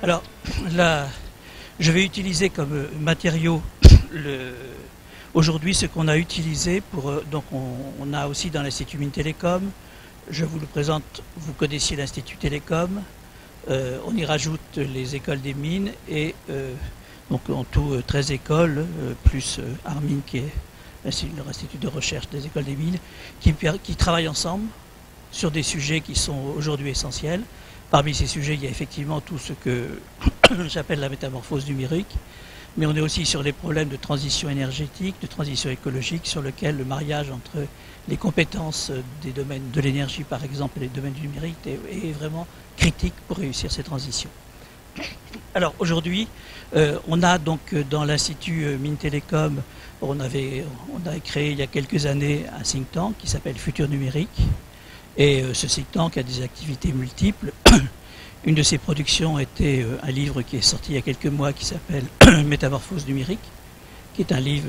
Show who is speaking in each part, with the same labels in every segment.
Speaker 1: Alors, là, je vais utiliser comme matériau aujourd'hui ce qu'on a utilisé pour. Donc, on a aussi dans l'Institut Mines Télécom. Je vous le présente, vous connaissiez l'Institut Télécom. On y rajoute les écoles des mines et donc en tout 13 écoles, plus Armine qui est leur institut de recherche des écoles des mines, qui travaillent ensemble sur des sujets qui sont aujourd'hui essentiels. Parmi ces sujets, il y a effectivement tout ce que j'appelle la métamorphose numérique, mais on est aussi sur les problèmes de transition énergétique, de transition écologique, sur lequel le mariage entre les compétences des domaines de l'énergie, par exemple, et les domaines du numérique est vraiment critique pour réussir ces transitions. Alors aujourd'hui, on a donc dans l'Institut Mines Télécom, on a créé il y a quelques années un think tank qui s'appelle Futur Numérique. Et ce think tank a des activités multiples. Une de ses productions était un livre qui est sorti il y a quelques mois qui s'appelle Métamorphose numérique, qui est un livre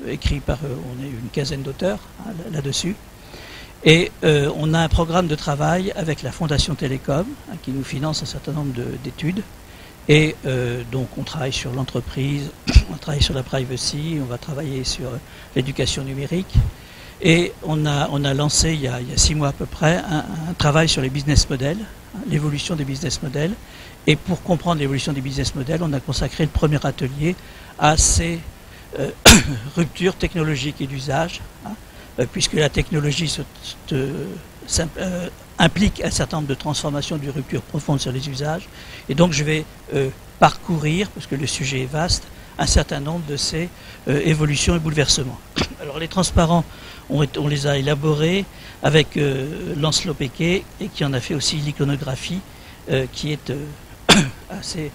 Speaker 1: écrit par on est une quinzaine d'auteurs là-dessus. Et on a un programme de travail avec la Fondation Télécom qui nous finance un certain nombre d'études. Et donc on travaille sur l'entreprise, on travaille sur la privacy, on va travailler sur l'éducation numérique. Et on a lancé il y a 6 mois à peu près un travail sur les business models, l'évolution des business models. Et pour comprendre l'évolution des business models, on a consacré le premier atelier à ces ruptures technologiques et d'usage, puisque la technologie implique un certain nombre de transformations, de ruptures profondes sur les usages. Et donc je vais parcourir, parce que le sujet est vaste, un certain nombre de ces évolutions et bouleversements. Alors les transparents, on les a élaborés avec Lancelot Péquet et qui en a fait aussi l'iconographie qui est assez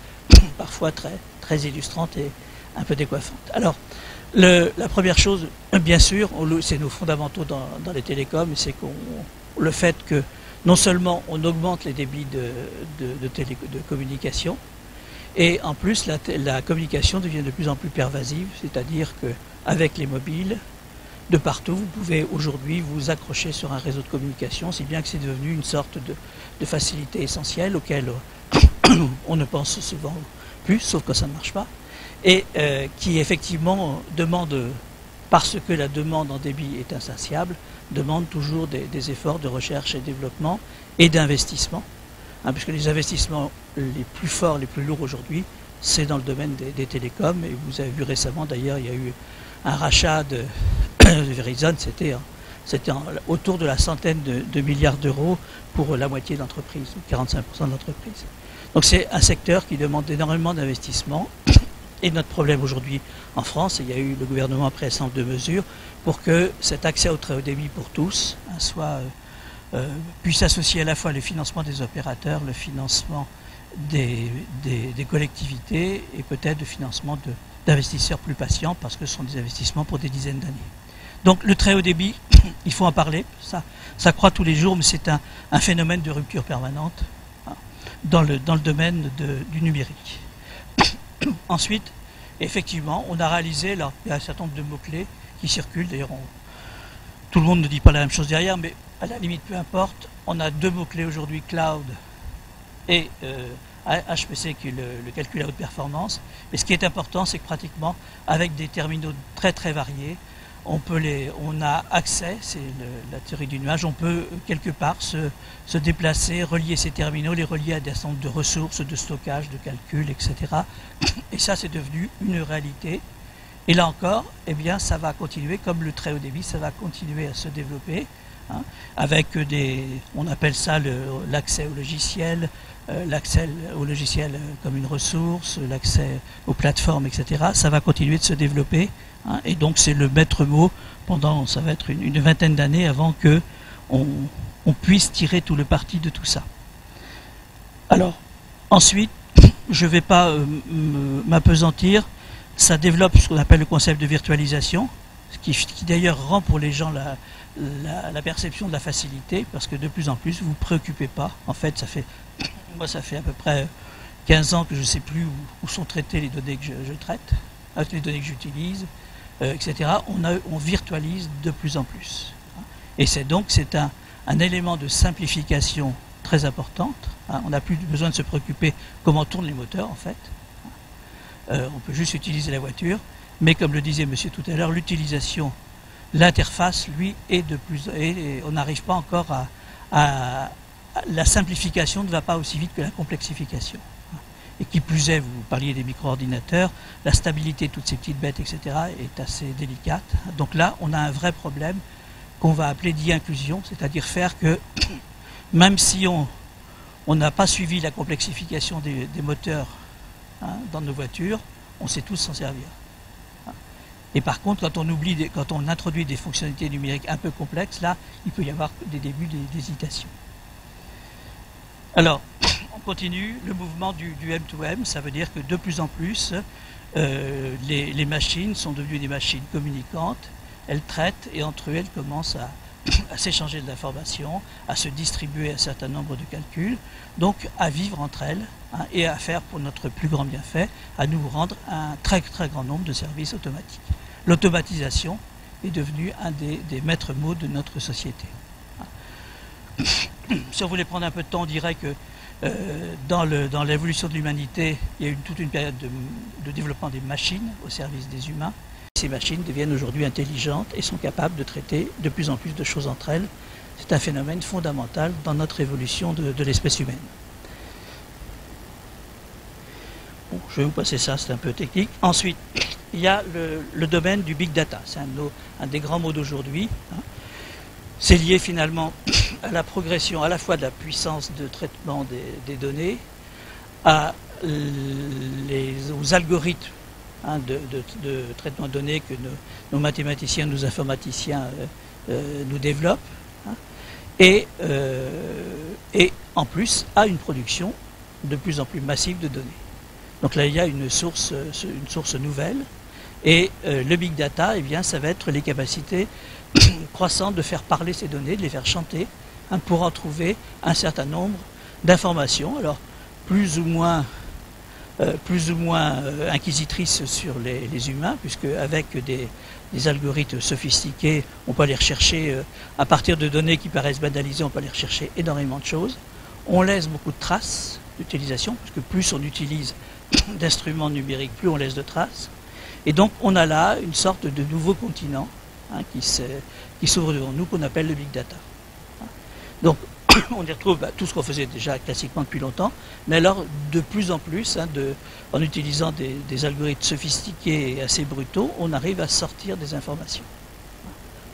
Speaker 1: parfois très illustrante et un peu décoiffante. Alors la première chose, bien sûr, c'est nos fondamentaux dans les télécoms, c'est le fait que non seulement on augmente les débits de communication, et en plus la communication devient de plus en plus pervasive, c'est-à-dire qu'avec les mobiles, de partout, vous pouvez aujourd'hui vous accrocher sur un réseau de communication, si bien que c'est devenu une sorte de facilité essentielle auquel on ne pense souvent plus, sauf que ça ne marche pas, et qui effectivement demande, parce que la demande en débit est insatiable, demande toujours des efforts de recherche et développement et d'investissement, puisque les investissements les plus forts, les plus lourds aujourd'hui, c'est dans le domaine des télécoms, et vous avez vu récemment d'ailleurs, il y a eu un rachat de Verizon, c'était autour de la centaine de milliards d'euros pour la moitié de l'entreprise, 45% de l'entreprise. Donc c'est un secteur qui demande énormément d'investissement. Et notre problème aujourd'hui en France, il y a eu le gouvernement a pris un certain nombre de mesures pour que cet accès au très haut débit pour tous puisse s'associer à la fois le financement des opérateurs, le financement des collectivités et peut-être le financement d'investisseurs plus patients parce que ce sont des investissements pour des dizaines d'années. Donc le très haut débit, il faut en parler, ça croît tous les jours, mais c'est un phénomène de rupture permanente dans le domaine du numérique. Ensuite, effectivement, on a réalisé, là, il y a un certain nombre de mots-clés qui circulent, d'ailleurs tout le monde ne dit pas la même chose derrière, mais à la limite peu importe, on a 2 mots-clés aujourd'hui, cloud et HPC qui est le calcul à haute performance. Mais ce qui est important, c'est que pratiquement, avec des terminaux très très variés, on a accès, c'est la théorie du nuage, on peut quelque part se déplacer, relier ces terminaux, les relier à des certain nombre de ressources, de stockage, de calcul, etc. Et ça, c'est devenu une réalité. Et là encore, eh bien, ça va continuer, comme le très haut débit, ça va continuer à se développer, avec on appelle ça l'accès au logiciel comme une ressource, l'accès aux plateformes, etc. Ça va continuer de se développer. Et donc c'est le maître mot pendant, ça va être une vingtaine d'années avant que on puisse tirer tout le parti de tout ça. Alors, ensuite, je ne vais pas m'appesantir, ça développe ce qu'on appelle le concept de virtualisation, qui d'ailleurs rend pour les gens la perception de la facilité, parce que de plus en plus, vous ne vous préoccupez pas. En fait, ça fait à peu près 15 ans que je ne sais plus où sont traitées les données que je traite, les données que j'utilise, etc. On virtualise de plus en plus. Et c'est un élément de simplification très importante. Hein. On n'a plus besoin de se préoccuper comment tournent les moteurs en fait. On peut juste utiliser la voiture. Mais comme le disait monsieur tout à l'heure, l'utilisation, l'interface, lui, est de plus... Et on n'arrive pas encore à... La simplification ne va pas aussi vite que la complexification. Et qui plus est, vous parliez des micro-ordinateurs, la stabilité de toutes ces petites bêtes, etc. est assez délicate. Donc là, on a un vrai problème qu'on va appeler d'inclusion, c'est-à-dire faire que, même si on n'a pas suivi la complexification des moteurs dans nos voitures, on sait tous s'en servir. Et par contre, quand on introduit des fonctionnalités numériques un peu complexes, là, il peut y avoir des débuts d'hésitation. Alors, on continue le mouvement du M2M, ça veut dire que de plus en plus, les machines sont devenues des machines communicantes, elles traitent et entre eux, elles commencent à s'échanger de l'information, à se distribuer un certain nombre de calculs, donc à vivre entre elles et à faire pour notre plus grand bienfait, à nous rendre un très très grand nombre de services automatiques. L'automatisation est devenue un des maîtres mots de notre société. Si on voulait prendre un peu de temps, on dirait que dans l'évolution de l'humanité, il y a eu toute une période de développement des machines au service des humains. Ces machines deviennent aujourd'hui intelligentes et sont capables de traiter de plus en plus de choses entre elles. C'est un phénomène fondamental dans notre évolution de l'espèce humaine. Bon, je vais vous passer ça, c'est un peu technique. Ensuite, il y a le domaine du big data. C'est un des grands mots d'aujourd'hui. C'est lié finalement à la progression à la fois de la puissance de traitement des données, aux algorithmes de traitement de données que nos mathématiciens, nos informaticiens nous développent, et en plus à une production de plus en plus massive de données. Donc là, il y a une source nouvelle, et le big data, eh bien, ça va être les capacités croissantes de faire parler ces données, de les faire chanter, pour en trouver un certain nombre d'informations, alors plus ou moins inquisitrices sur les humains, puisque avec des algorithmes sophistiqués, on peut aller rechercher, à partir de données qui paraissent banalisées, on peut aller rechercher énormément de choses. On laisse beaucoup de traces d'utilisation, puisque plus on utilise d'instruments numériques, plus on laisse de traces. Et donc on a là une sorte de nouveau continent qui s'ouvre devant nous, qu'on appelle le big data. Donc on y retrouve tout ce qu'on faisait déjà classiquement depuis longtemps, mais alors de plus en plus, en utilisant des algorithmes sophistiqués et assez brutaux, on arrive à sortir des informations.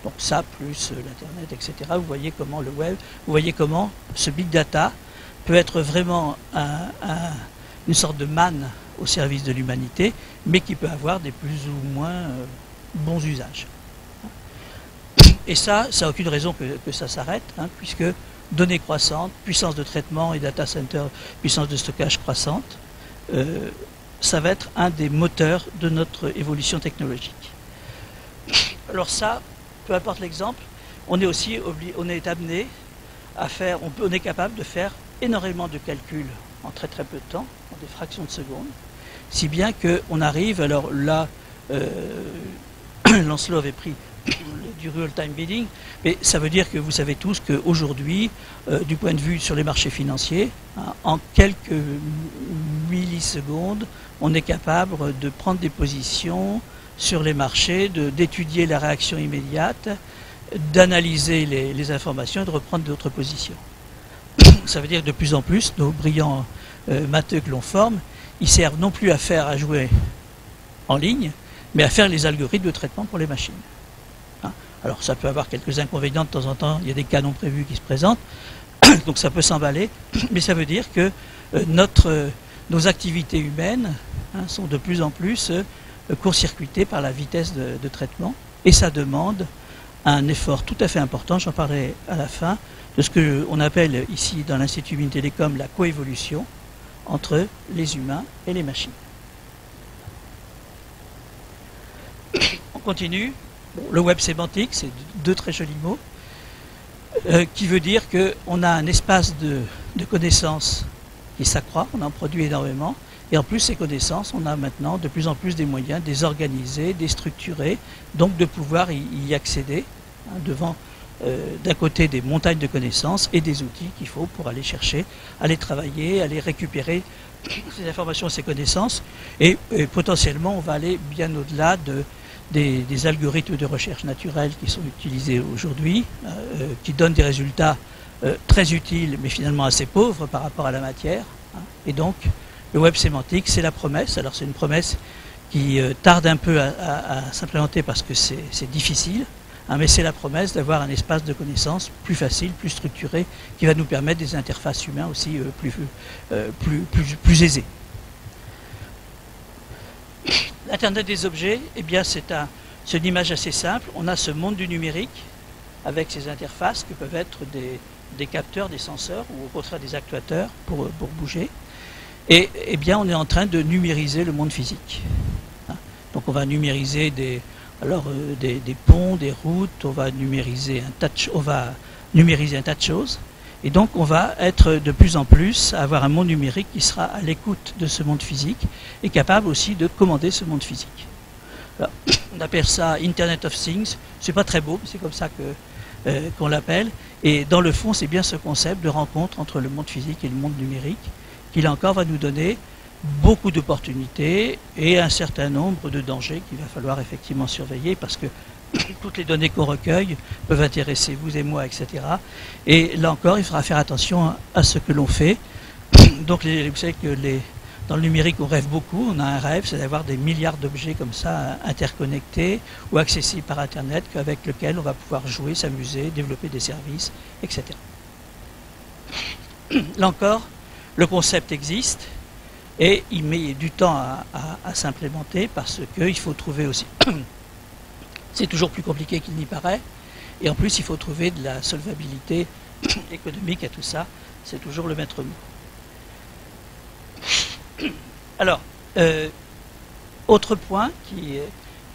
Speaker 1: Donc ça, plus l'Internet, etc. Vous voyez comment le web, vous voyez comment ce big data peut être vraiment une sorte de manne au service de l'humanité, mais qui peut avoir des plus ou moins bons usages. Et ça n'a aucune raison que ça s'arrête, puisque données croissantes, puissance de traitement et data center, puissance de stockage croissante, ça va être un des moteurs de notre évolution technologique. Alors ça, peu importe l'exemple, on est amené à faire, on est capable de faire énormément de calculs en très très peu de temps, en des fractions de secondes, si bien qu'on arrive, alors là, Lancelot avait pris du real-time bidding, mais ça veut dire que vous savez tous qu'aujourd'hui, du point de vue sur les marchés financiers, en quelques millisecondes, on est capable de prendre des positions sur les marchés, d'étudier la réaction immédiate, d'analyser les informations et de reprendre d'autres positions. Ça veut dire que de plus en plus, nos brillants matheux que l'on forme, ils servent non plus à jouer en ligne, mais à faire les algorithmes de traitement pour les machines. Alors ça peut avoir quelques inconvénients de temps en temps, il y a des cas non prévus qui se présentent, donc ça peut s'emballer, mais ça veut dire que nos activités humaines sont de plus en plus court-circuitées par la vitesse de traitement, et ça demande un effort tout à fait important, j'en parlerai à la fin, de ce qu'on appelle ici dans l'Institut Mines-Télécom la coévolution entre les humains et les machines. On continue. Bon, le web sémantique, c'est deux très jolis mots, qui veut dire qu'on a un espace de connaissances qui s'accroît, on en produit énormément, et en plus ces connaissances, on a maintenant de plus en plus des moyens de les organiser, de les structurer, donc de pouvoir y accéder devant d'un côté des montagnes de connaissances et des outils qu'il faut pour aller chercher, aller travailler, aller récupérer ces informations, ces connaissances, et potentiellement on va aller bien au-delà des algorithmes de recherche naturelle qui sont utilisés aujourd'hui, qui donnent des résultats très utiles mais finalement assez pauvres par rapport à la matière. Et donc le web sémantique, c'est la promesse. Alors c'est une promesse qui tarde un peu à s'implémenter parce que c'est difficile, mais c'est la promesse d'avoir un espace de connaissances plus facile, plus structuré, qui va nous permettre des interfaces humaines aussi plus aisées. L'Internet des objets, eh bien c'est une image assez simple. On a ce monde du numérique avec ces interfaces qui peuvent être des capteurs, des senseurs ou au contraire des actuateurs pour bouger. Et eh bien on est en train de numériser le monde physique. Donc on va numériser des ponts, des routes, on va numériser un tas de choses. Et donc on va être de plus en plus à avoir un monde numérique qui sera à l'écoute de ce monde physique et capable aussi de commander ce monde physique. Alors, on appelle ça Internet of Things. C'est pas très beau, mais c'est comme ça qu'on l'appelle. Et dans le fond, c'est bien ce concept de rencontre entre le monde physique et le monde numérique qui là encore va nous donner beaucoup d'opportunités et un certain nombre de dangers qu'il va falloir effectivement surveiller parce que toutes les données qu'on recueille peuvent intéresser vous et moi, etc. Et là encore, il faudra faire attention à ce que l'on fait. Donc vous savez que dans le numérique, on rêve beaucoup. On a un rêve, c'est d'avoir des milliards d'objets comme ça interconnectés ou accessibles par Internet avec lesquels on va pouvoir jouer, s'amuser, développer des services, etc. Là encore, le concept existe. Et il met du temps à s'implémenter parce qu'il faut trouver aussi, c'est toujours plus compliqué qu'il n'y paraît, et en plus il faut trouver de la solvabilité économique à tout ça, c'est toujours le maître mot. Alors, autre point qui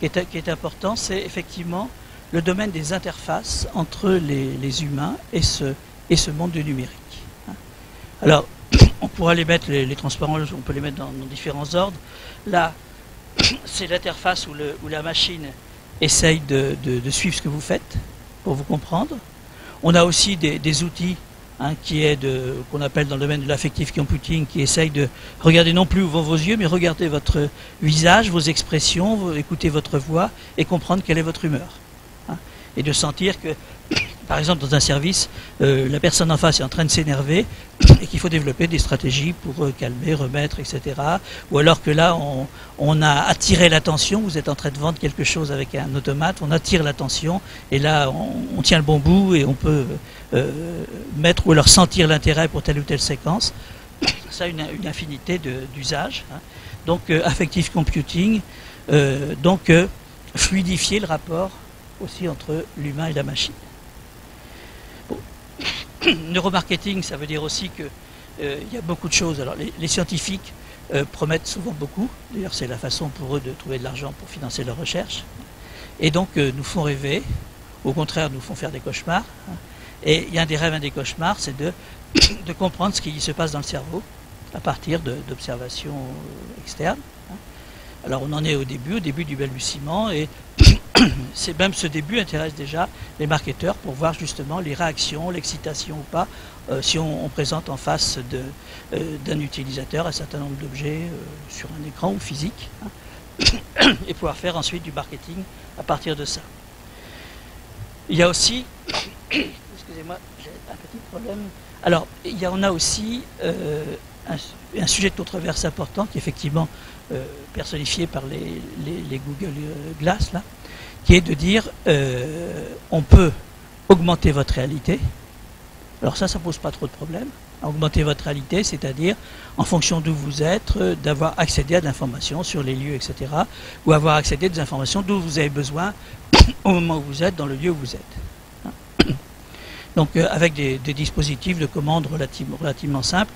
Speaker 1: est important, c'est effectivement le domaine des interfaces entre les humains et ce monde du numérique. Alors, on pourra les mettre, les transparents, on peut les mettre dans différents ordres. Là, c'est l'interface où la machine essaye de suivre ce que vous faites pour vous comprendre. On a aussi des outils qu'on appelle dans le domaine de l'affective computing, qui essayent de regarder non plus où vont vos yeux, mais regarder votre visage, vos expressions, écouter votre voix et comprendre quelle est votre humeur. Et de sentir que, par exemple, dans un service, la personne en face est en train de s'énerver et qu'il faut développer des stratégies pour calmer, remettre, etc. Ou alors que là, on a attiré l'attention, vous êtes en train de vendre quelque chose avec un automate, on attire l'attention et là, on tient le bon bout et on peut mettre ou alors sentir l'intérêt pour telle ou telle séquence. Ça, une infinité d'usages. Donc, affective computing, fluidifier le rapport aussi entre l'humain et la machine. Bon. Neuromarketing, ça veut dire aussi que y a beaucoup de choses. Alors les scientifiques promettent souvent beaucoup. D'ailleurs, c'est la façon pour eux de trouver de l'argent pour financer leurs recherches. Et donc, nous font rêver. Au contraire, nous font faire des cauchemars. Et il y a un des rêves, un des cauchemars, c'est de comprendre ce qui se passe dans le cerveau à partir d'observations externes. Alors, on en est au début du balbutiement, et c'est même ce début intéresse déjà les marketeurs pour voir justement les réactions, l'excitation ou pas, si on présente en face d'un utilisateur un certain nombre d'objets sur un écran ou physique, et pouvoir faire ensuite du marketing à partir de ça. Il y a aussi, excusez-moi, j'ai un petit problème. Alors, on a aussi un sujet de controverse important qui est effectivement personnifié par les Google Glass, là, qui est de dire on peut augmenter votre réalité. Alors ça pose pas trop de problème. Augmenter votre réalité, c'est-à-dire en fonction d'où vous êtes, d'avoir accédé à de l'information sur les lieux, etc. Ou avoir accédé à des informations d'où vous avez besoin au moment où vous êtes, dans le lieu où vous êtes. Donc avec des dispositifs de commande relativement simples,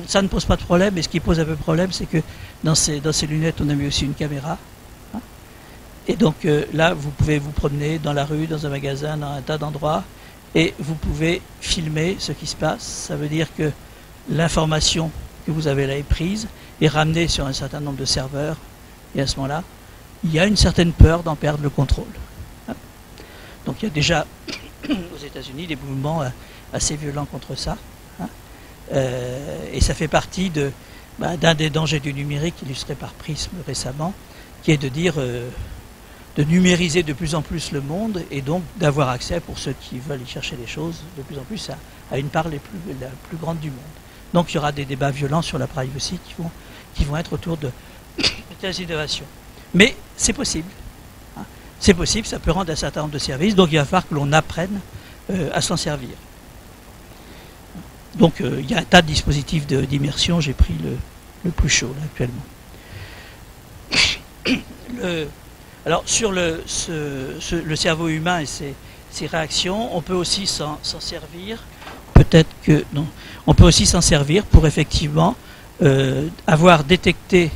Speaker 1: ça ne pose pas de problème, mais ce qui pose un peu de problème, c'est que dans ces lunettes, on a mis aussi une caméra. Et donc là, vous pouvez vous promener dans la rue, dans un magasin, dans un tas d'endroits, et vous pouvez filmer ce qui se passe. Ça veut dire que l'information que vous avez là est prise et ramenée sur un certain nombre de serveurs. Et à ce moment-là, il y a une certaine peur d'en perdre le contrôle. Donc il y a déjà aux États-Unis des mouvements assez violents contre ça. Hein. Et ça fait partie d'un des dangers du numérique illustré par Prism récemment, qui est de dire de numériser de plus en plus le monde et donc d'avoir accès, pour ceux qui veulent y chercher les choses, de plus en plus à une part la plus grande du monde. Donc il y aura des débats violents sur la privacy qui vont être autour de telles innovations. Mais c'est possible. Hein. C'est possible, ça peut rendre un certain nombre de services, donc il va falloir que l'on apprenne à s'en servir. Donc il y a un tas de dispositifs d'immersion, j'ai pris le plus chaud là, actuellement. Alors sur le cerveau humain et ses réactions, on peut aussi s'en servir, peut-être que non, on peut aussi s'en servir pour effectivement avoir détecté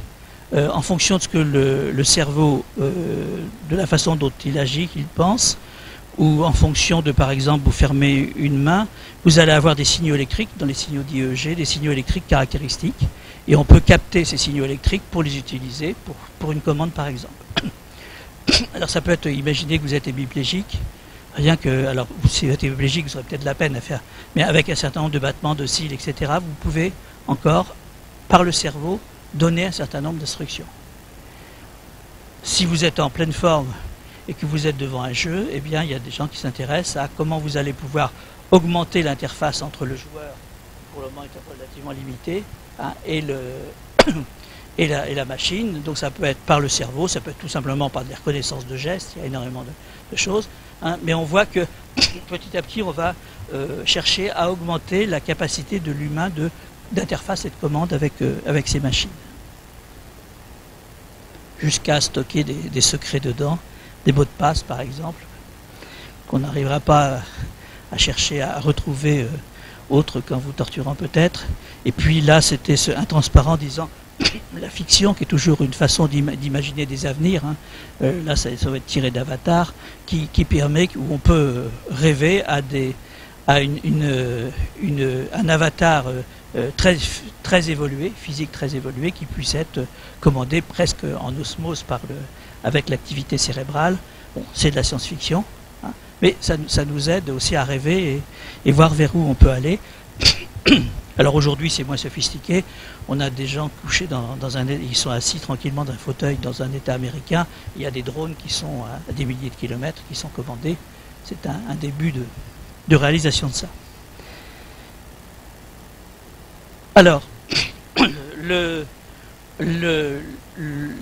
Speaker 1: en fonction de ce que le cerveau, de la façon dont il agit, qu'il pense, ou en fonction de, par exemple, vous fermez une main, vous allez avoir des signaux électriques, dans les signaux d'IEG, des signaux électriques caractéristiques, et on peut capter ces signaux électriques pour les utiliser pour une commande, par exemple. Alors ça peut être, imaginez que vous êtes hémiplégique, rien que, alors si vous êtes hémiplégique, vous aurez peut-être de la peine à faire, mais avec un certain nombre de battements de cils, etc., vous pouvez encore, par le cerveau, donner un certain nombre d'instructions. Si vous êtes en pleine forme et que vous êtes devant un jeu, eh bien il y a des gens qui s'intéressent à comment vous allez pouvoir augmenter l'interface entre le joueur, qui pour le moment est relativement limité, hein, et la machine. Donc ça peut être par le cerveau, ça peut être tout simplement par des reconnaissances de gestes, il y a énormément de choses, hein, mais on voit que petit à petit on va chercher à augmenter la capacité de l'humain d'interface et de commande avec ces machines. Jusqu'à stocker des secrets dedans, des mots de passe par exemple, qu'on n'arrivera pas à chercher à retrouver autre qu'en vous torturant peut-être. Et puis là c'était un transparent disant la fiction qui est toujours une façon d'imaginer des avenirs, hein. Là ça va être tiré d'Avatar, qui permet, où on peut rêver à un avatar très évolué, physique très évolué, qui puisse être commandé presque en osmose avec l'activité cérébrale. Bon, c'est de la science-fiction, hein, mais ça nous aide aussi à rêver et voir vers où on peut aller. Alors aujourd'hui c'est moins sophistiqué, on a des gens couchés ils sont assis tranquillement dans un fauteuil dans un état américain, il y a des drones qui sont à des milliers de kilomètres qui sont commandés, c'est un début de réalisation de ça. Alors,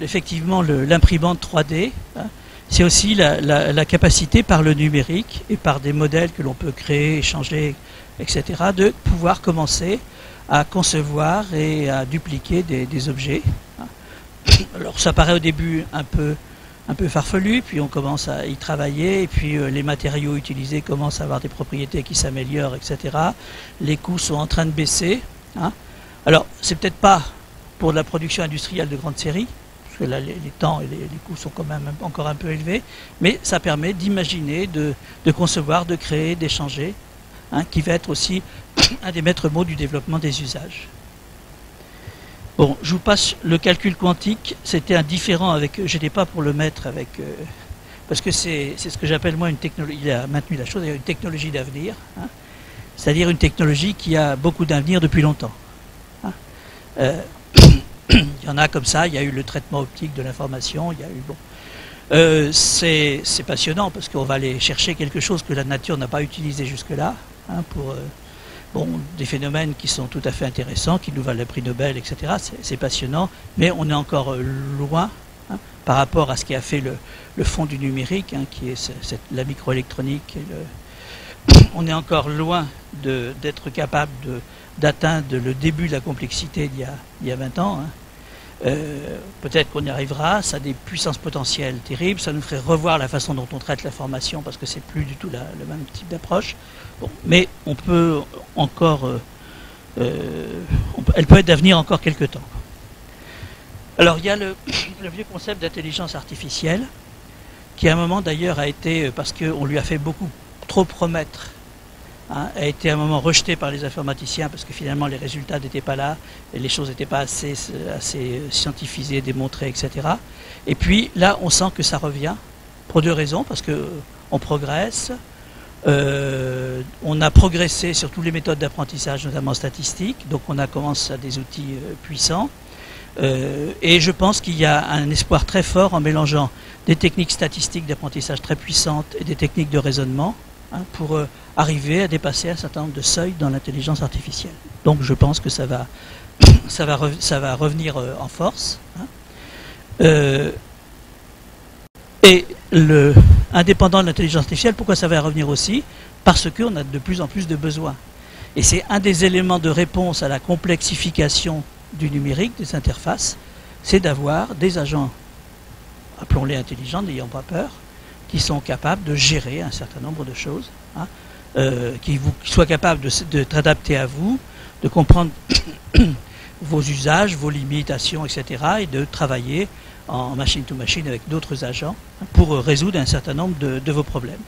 Speaker 1: effectivement l'imprimante 3D, hein, c'est aussi la capacité par le numérique et par des modèles que l'on peut créer, échanger, etc., de pouvoir commencer à concevoir et à dupliquer des objets. Alors ça paraît au début un peu farfelu, puis on commence à y travailler, et puis les matériaux utilisés commencent à avoir des propriétés qui s'améliorent, etc. Les coûts sont en train de baisser. Hein. Alors c'est peut-être pas pour la production industrielle de grande série, parce que là les temps et les coûts sont quand même encore un peu élevés, mais ça permet d'imaginer, de concevoir, de créer, d'échanger, hein, qui va être aussi un des maîtres mots du développement des usages. Bon, je vous passe le calcul quantique, c'était un différent avec, je n'étais pas pour le mettre avec, parce que c'est ce que j'appelle moi une technologie, il a maintenu la chose, une technologie d'avenir, hein, c'est-à-dire une technologie qui a beaucoup d'avenir depuis longtemps. Hein. Il y en a comme ça, il y a eu le traitement optique de l'information, il y a eu, bon, c'est passionnant parce qu'on va aller chercher quelque chose que la nature n'a pas utilisé jusque-là, hein, pour des phénomènes qui sont tout à fait intéressants, qui nous valent le prix Nobel, etc. C'est passionnant, mais on est encore loin, hein, par rapport à ce qui a fait le fond du numérique, hein, qui est la microélectronique. On est encore loin d'être capable d'atteindre le début de la complexité d'il y a 20 ans. Hein. Peut-être qu'on y arrivera, ça a des puissances potentielles terribles, ça nous ferait revoir la façon dont on traite l'information parce que c'est plus du tout le même type d'approche. Bon, mais on peut encore, elle peut être d'avenir encore quelques temps. Alors il y a le vieux concept d'intelligence artificielle qui à un moment d'ailleurs a été, parce qu'on lui a fait beaucoup trop promettre, hein, a été à un moment rejeté par les informaticiens parce que finalement les résultats n'étaient pas là, et les choses n'étaient pas assez scientifisées, démontrées, etc. Et puis là on sent que ça revient pour deux raisons, parce qu'on progresse, On a progressé sur toutes les méthodes d'apprentissage, notamment statistiques, donc on a commencé à des outils puissants. Et je pense qu'il y a un espoir très fort en mélangeant des techniques statistiques d'apprentissage très puissantes et des techniques de raisonnement pour arriver à dépasser un certain nombre de seuils dans l'intelligence artificielle. Donc je pense que ça va revenir en force. Et indépendant de l'intelligence artificielle, pourquoi ça va revenir aussi? Parce qu'on a de plus en plus de besoins. Et c'est un des éléments de réponse à la complexification du numérique, des interfaces, c'est d'avoir des agents, appelons-les intelligents, n'ayant pas peur, qui sont capables de gérer un certain nombre de choses, qui soient capables de t'adapter à vous, de comprendre vos usages, vos limitations, etc., et de travailler en machine-to-machine avec d'autres agents pour résoudre un certain nombre de vos problèmes.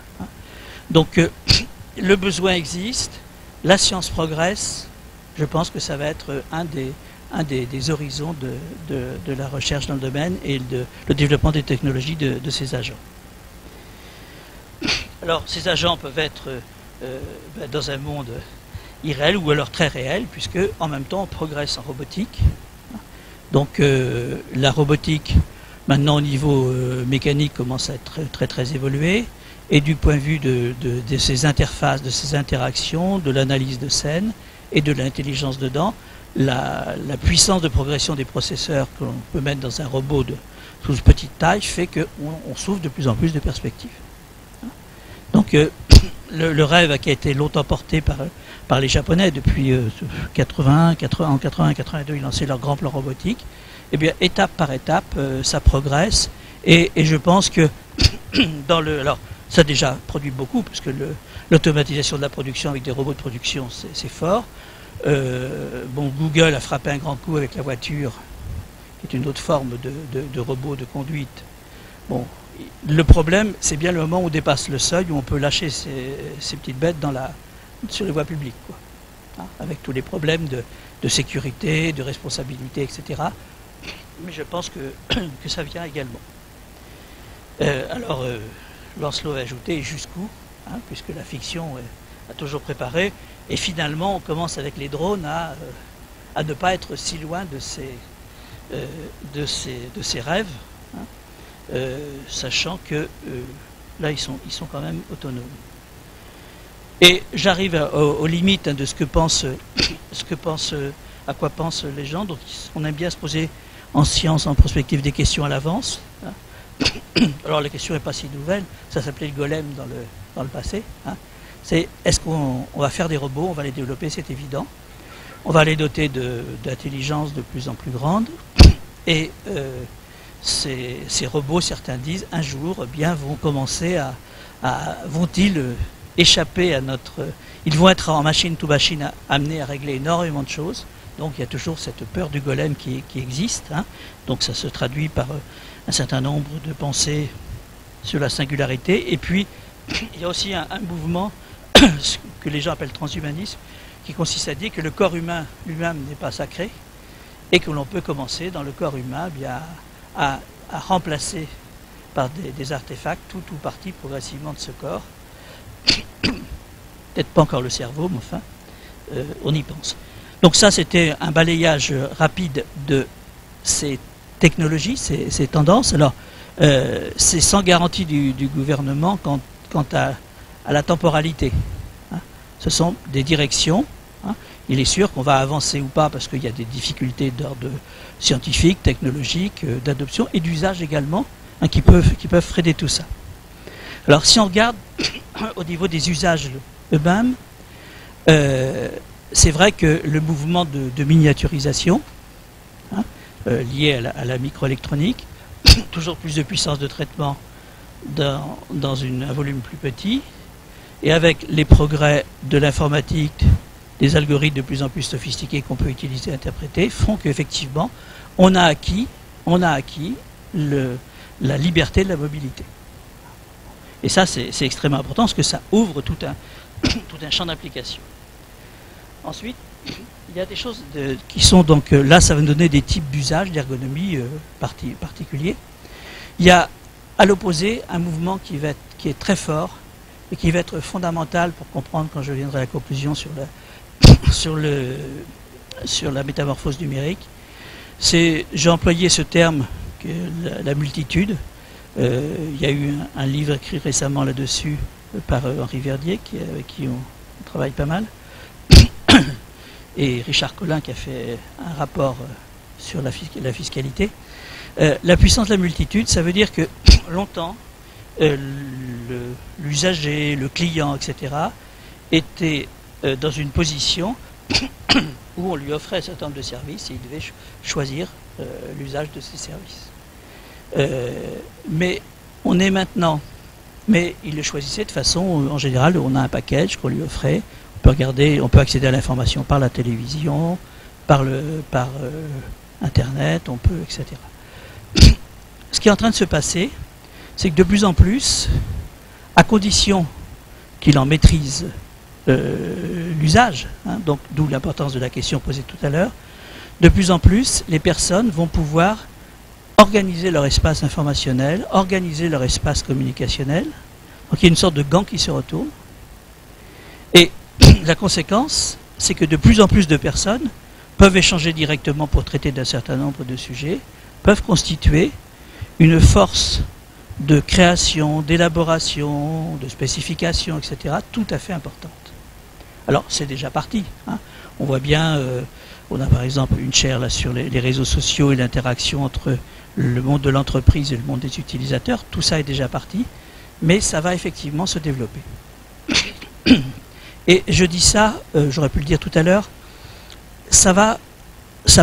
Speaker 1: Donc le besoin existe, la science progresse, je pense que ça va être un des horizons de la recherche dans le domaine et le développement des technologies de ces agents. Alors ces agents peuvent être dans un monde irréel ou alors très réel, puisque en même temps on progresse en robotique. Donc la robotique maintenant au niveau mécanique commence à être très évoluée, et du point de vue de ces interfaces, de ces interactions, de l'analyse de scène et de l'intelligence dedans, la puissance de progression des processeurs que l'on peut mettre dans un robot sous petite taille fait qu'on s'ouvre de plus en plus de perspectives. Donc le rêve qui a été longtemps porté par les Japonais depuis en 80-82, ils lançaient leur grand plan robotique. Eh bien, étape par étape, ça progresse. Et je pense que alors, ça a déjà produit beaucoup, parce que l'automatisation de la production avec des robots de production, c'est fort. Google a frappé un grand coup avec la voiture, qui est une autre forme de robot de conduite. Bon, le problème, c'est bien le moment où on dépasse le seuil, où on peut lâcher ces petites bêtes sur les voies publiques, quoi. Avec tous les problèmes de sécurité, de responsabilité, etc. Mais je pense que ça vient également. Lancelot a ajouté jusqu'où, puisque la fiction a toujours préparé, et finalement on commence avec les drones à ne pas être si loin de ces rêves, sachant que là ils sont quand même autonomes. Et j'arrive aux limites de à quoi pensent les gens. Donc on aime bien se poser en science, en prospective, des questions à l'avance. Alors la question n'est pas si nouvelle, ça s'appelait le golem dans le passé. C'est est-ce qu'on va faire des robots, on va les développer, c'est évident. On va les doter d'intelligence de plus en plus grande. Et ces robots, certains disent, un jour, vont commencer vont-ils échapper à notre... Ils vont être en machine-to-machine amenés à régler énormément de choses. Donc il y a toujours cette peur du golem qui existe. Donc ça se traduit par un certain nombre de pensées sur la singularité. Et puis, il y a aussi un mouvement que les gens appellent transhumanisme, qui consiste à dire que le corps humain lui-même n'est pas sacré, et que l'on peut commencer dans le corps humain à remplacer par des artefacts tout ou partie progressivement de ce corps. Peut-être pas encore le cerveau, mais enfin, on y pense. Donc ça, c'était un balayage rapide de ces technologies, ces tendances. Alors, c'est sans garantie du gouvernement quant à la temporalité. Ce sont des directions. Il est sûr qu'on va avancer ou pas parce qu'il y a des difficultés d'ordre scientifique, technologique, d'adoption et d'usage également qui peuvent freiner tout ça. Alors si on regarde au niveau des usages eux-mêmes, c'est vrai que le mouvement de miniaturisation lié à la microélectronique, toujours plus de puissance de traitement dans un volume plus petit, et avec les progrès de l'informatique, des algorithmes de plus en plus sophistiqués qu'on peut utiliser et interpréter, font qu'effectivement, on a acquis la liberté de la mobilité. Et ça, c'est extrêmement important parce que ça ouvre tout un champ d'application. Ensuite, il y a des choses qui sont donc, là, ça va nous donner des types d'usage, d'ergonomie particuliers. Il y a, à l'opposé, un mouvement qui est très fort, et qui va être fondamental pour comprendre quand je viendrai à la conclusion sur la métamorphose numérique. J'ai employé ce terme, la multitude. Il y a eu un livre écrit récemment là-dessus par Henri Verdier, avec qui on travaille pas mal, et Richard Collin qui a fait un rapport sur la fiscalité. La puissance de la multitude, ça veut dire que longtemps, l'usager, le client, etc., était dans une position où on lui offrait un certain nombre de services et il devait choisir l'usage de ces services. Mais on est maintenant, mais il le choisissait de façon, en général, on a un package qu'on lui offrait, on peut accéder à l'information par la télévision, par Internet, etc. Ce qui est en train de se passer, c'est que de plus en plus, à condition qu'il en maîtrise l'usage, donc d'où l'importance de la question posée tout à l'heure, de plus en plus, les personnes vont pouvoir organiser leur espace informationnel, organiser leur espace communicationnel. Donc il y a une sorte de gant qui se retourne. Et la conséquence, c'est que de plus en plus de personnes peuvent échanger directement pour traiter d'un certain nombre de sujets, peuvent constituer une force de création, d'élaboration, de spécification, etc., tout à fait importante. Alors, c'est déjà parti. On voit bien, on a par exemple une chaire là sur les réseaux sociaux et l'interaction entre le monde de l'entreprise et le monde des utilisateurs. Tout ça est déjà parti, mais ça va effectivement se développer. Et je dis ça, j'aurais pu le dire tout à l'heure, ça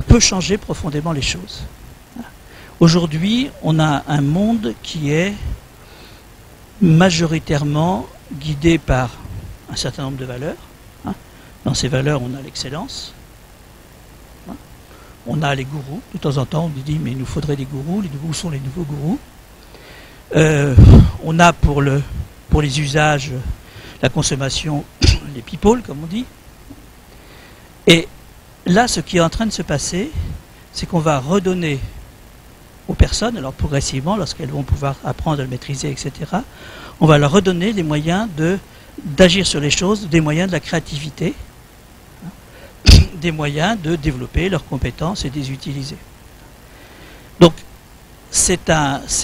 Speaker 1: peut changer profondément les choses. Aujourd'hui, on a un monde qui est majoritairement guidé par un certain nombre de valeurs. Dans ces valeurs, on a l'excellence. On a les gourous. De temps en temps, on nous dit, mais il nous faudrait des gourous. Les gourous sont les nouveaux gourous. On a pour les usages, la consommation, les people, comme on dit. Et là, ce qui est en train de se passer, c'est qu'on va redonner aux personnes, alors progressivement, lorsqu'elles vont pouvoir apprendre à le maîtriser, etc., on va leur redonner les moyens d'agir sur les choses, des moyens de la créativité, des moyens de développer leurs compétences et de les utiliser. Donc, c'est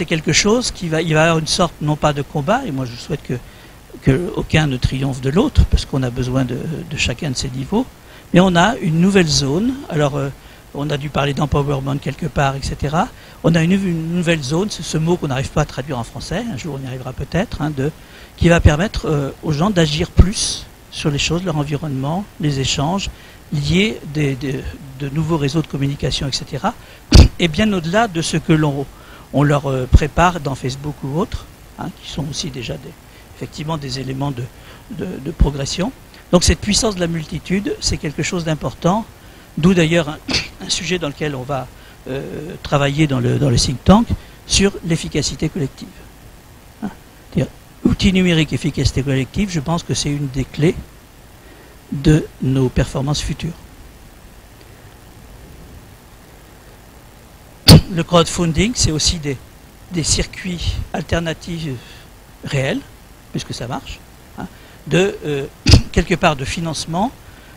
Speaker 1: quelque chose il va y avoir une sorte, non pas de combat, et moi je souhaite que aucun ne triomphe de l'autre, parce qu'on a besoin de chacun de ces niveaux, mais on a une nouvelle zone. Alors, on a dû parler d'empowerment quelque part, etc. On a une nouvelle zone, c'est ce mot qu'on n'arrive pas à traduire en français, un jour on y arrivera peut-être, qui va permettre aux gens d'agir plus sur les choses, leur environnement, les échanges, liés de nouveaux réseaux de communication, etc. Et bien au-delà de ce que on leur prépare dans Facebook ou autres, qui sont aussi déjà effectivement des éléments de progression. Donc cette puissance de la multitude, c'est quelque chose d'important, d'où d'ailleurs un sujet dans lequel on va travailler dans le think tank sur l'efficacité collective. Outils numériques, efficacité collective, je pense que c'est une des clés de nos performances futures. Le crowdfunding, c'est aussi des circuits alternatifs réels, puisque ça marche, quelque part de financement.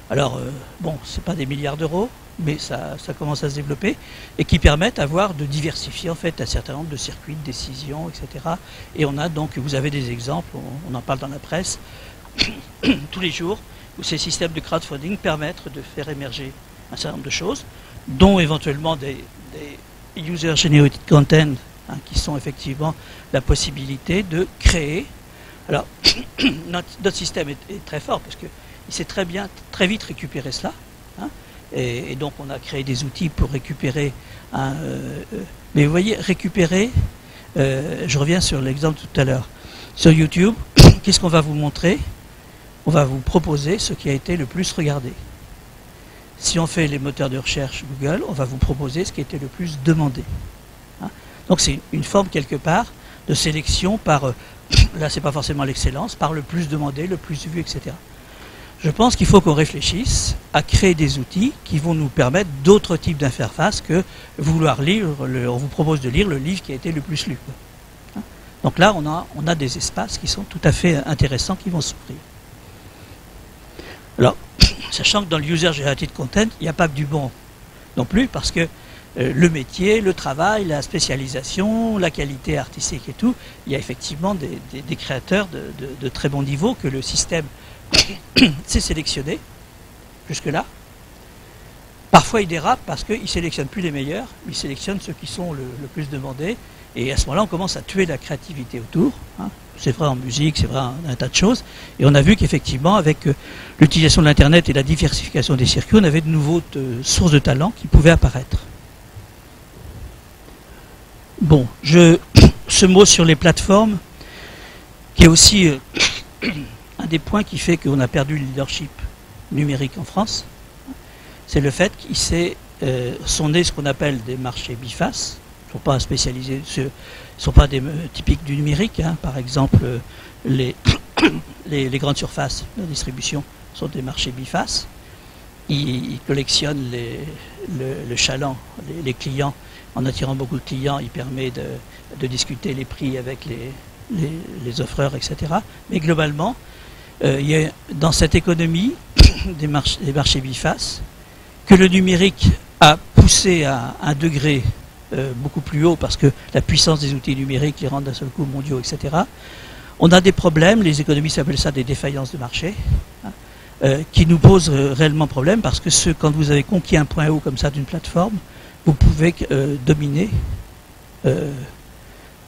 Speaker 1: Alors, bon, c'est pas des milliards d'euros, mais ça commence à se développer, et qui permettent de diversifier en fait un certain nombre de circuits de décision, etc. Et on a donc, vous avez des exemples, on en parle dans la presse, tous les jours, où ces systèmes de crowdfunding permettent de faire émerger un certain nombre de choses, dont éventuellement des user-generated content, qui sont effectivement la possibilité de créer. Alors, notre système est très fort, parce qu'il sait très vite récupérer cela, et donc on a créé des outils pour récupérer mais vous voyez, récupérer, je reviens sur l'exemple tout à l'heure, sur YouTube, qu'est-ce qu'on va vous montrer? On va vous proposer ce qui a été le plus regardé. Si on fait les moteurs de recherche Google, on va vous proposer ce qui a été le plus demandé. Donc c'est une forme quelque part de sélection par, là c'est pas forcément l'excellence, par le plus demandé, le plus vu, etc. Je pense qu'il faut qu'on réfléchisse à créer des outils qui vont nous permettre d'autres types d'interfaces que vouloir lire, on vous propose de lire le livre qui a été le plus lu. Donc là, on a des espaces qui sont tout à fait intéressants qui vont s'ouvrir. Alors, sachant que dans le User Generated Content, il n'y a pas que du bon non plus, parce que le métier, le travail, la spécialisation, la qualité artistique et tout, il y a effectivement des créateurs de très bon niveau que le système sait sélectionner jusque-là. Parfois il dérape parce qu'il ne sélectionne plus les meilleurs, il sélectionne ceux qui sont le plus demandés, et à ce moment-là on commence à tuer la créativité autour. Hein. C'est vrai en musique, c'est vrai en un tas de choses, et on a vu qu'effectivement avec l'utilisation de l'Internet et la diversification des circuits, on avait de nouvelles sources de talent qui pouvaient apparaître. Bon, ce mot sur les plateformes, qui est aussi un des points qui fait qu'on a perdu le leadership numérique en France, c'est le fait qu'il sont nés ce qu'on appelle des marchés bifaces. Ils ne sont pas spécialisés, ne sont pas des typiques du numérique. Hein. Par exemple, les grandes surfaces de distribution sont des marchés bifaces. Ils collectionnent le chaland, les clients. En attirant beaucoup de clients, il permet de discuter les prix avec les offreurs, etc. Mais globalement, il y a dans cette économie des marchés bifaces que le numérique a poussé à un degré beaucoup plus haut parce que la puissance des outils numériques les rend d'un seul coup mondiaux, etc. On a des problèmes, les économistes appellent ça des défaillances de marché, hein, qui nous posent réellement problème parce que quand vous avez conquis un point haut comme ça d'une plateforme, vous pouvez dominer